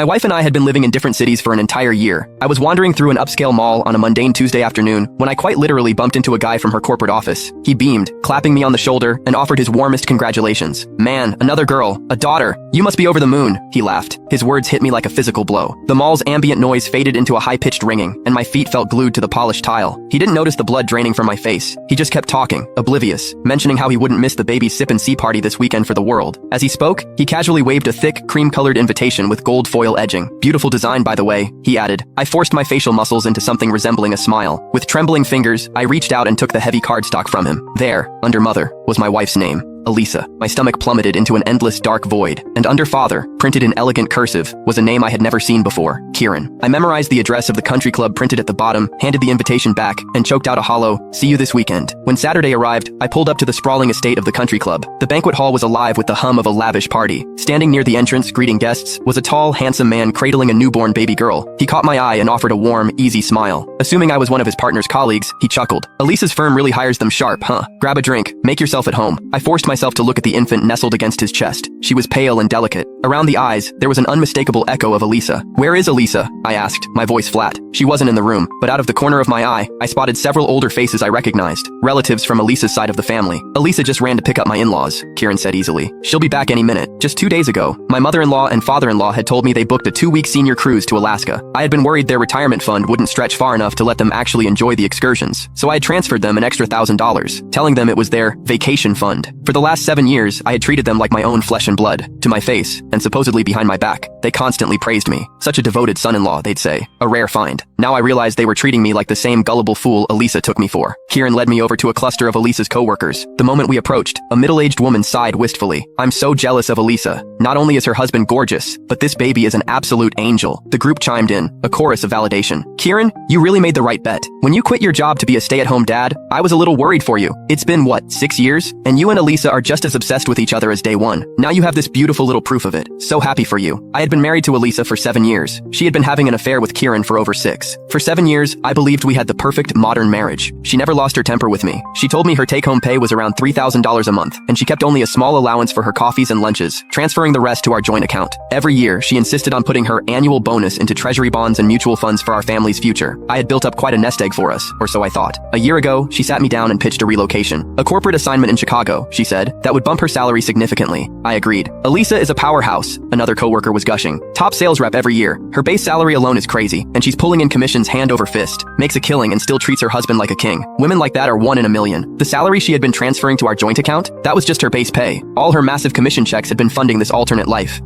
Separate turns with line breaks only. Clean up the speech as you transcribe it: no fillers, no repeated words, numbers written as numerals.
My wife and I had been living in different cities for an entire year. I was wandering through an upscale mall on a mundane Tuesday afternoon when I quite literally bumped into a guy from her corporate office. He beamed, clapping me on the shoulder, and offered his warmest congratulations. "Man, another girl, a daughter. You must be over the moon," he laughed. His words hit me like a physical blow. The mall's ambient noise faded into a high-pitched ringing, and my feet felt glued to the polished tile. He didn't notice the blood draining from my face. He just kept talking, oblivious, mentioning how he wouldn't miss the baby's sip and see party this weekend for the world. As he spoke, he casually waved a thick, cream-colored invitation with gold foil edging. "Beautiful design, by the way," he added. I forced my facial muscles into something resembling a smile. With trembling fingers, I reached out and took the heavy cardstock from him. There, under Mother, was my wife's name. Elisa. My stomach plummeted into an endless dark void, and under Father, printed in elegant cursive, was a name I had never seen before, Kieran. I memorized the address of the country club printed at the bottom, handed the invitation back, and choked out a hollow, "See you this weekend." When Saturday arrived, I pulled up to the sprawling estate of the country club. The banquet hall was alive with the hum of a lavish party. Standing near the entrance, greeting guests, was a tall, handsome man cradling a newborn baby girl. He caught my eye and offered a warm, easy smile. Assuming I was one of his partner's colleagues, he chuckled. "Elisa's firm really hires them sharp, huh? Grab a drink, make yourself at home." I forced myself to look at the infant nestled against his chest. She was pale and delicate. Around the eyes, there was an unmistakable echo of Elisa. "Where is Elisa?" I asked, my voice flat. She wasn't in the room, but out of the corner of my eye, I spotted several older faces I recognized, relatives from Elisa's side of the family. "Elisa just ran to pick up my in-laws," Kieran said easily. "She'll be back any minute." Just 2 days ago, my mother-in-law and father-in-law had told me they booked a 2-week senior cruise to Alaska. I had been worried their retirement fund wouldn't stretch far enough to let them actually enjoy the excursions, so I had transferred them an extra $1,000, telling them it was their vacation fund. For the last 7 years, I had treated them like my own flesh and blood. To my face, and supposedly behind my back, they constantly praised me. Such a devoted son-in-law, they'd say. A rare find. Now I realized they were treating me like the same gullible fool Elisa took me for. Kieran led me over to a cluster of Elisa's co-workers. The moment we approached, a middle-aged woman sighed wistfully. "I'm so jealous of Elisa. Not only is her husband gorgeous, but this baby is an absolute angel." The group chimed in, a chorus of validation. "Kieran, you really made the right bet. When you quit your job to be a stay-at-home dad, I was a little worried for you. It's been, what, 6 years? And you and Elisa are just as obsessed with each other as day one. Now you have this beautiful little proof of it. So happy for you." I had been married to Elisa for 7 years. She had been having an affair with Kieran for over 6. For 7 years, I believed we had the perfect modern marriage. She never lost her temper with me. She told me her take-home pay was around $3,000 a month, and she kept only a small allowance for her coffees and lunches, transferring the rest to our joint account. Every year, she insisted on putting her annual bonus into treasury bonds and mutual funds for our family's future. I had built up quite a nest egg for us, or so I thought. A year ago, she sat me down and pitched a relocation. A corporate assignment in Chicago, she said, that would bump her salary significantly. I agreed. "Elisa is a powerhouse," another coworker was gushing. "Top sales rep every year. Her base salary alone is crazy, and she's pulling in commissions hand over fist. Makes a killing and still treats her husband like a king. Women like that are 1 in a million." The salary she had been transferring to our joint account? That was just her base pay. All her massive commission checks had been funding this alternate life.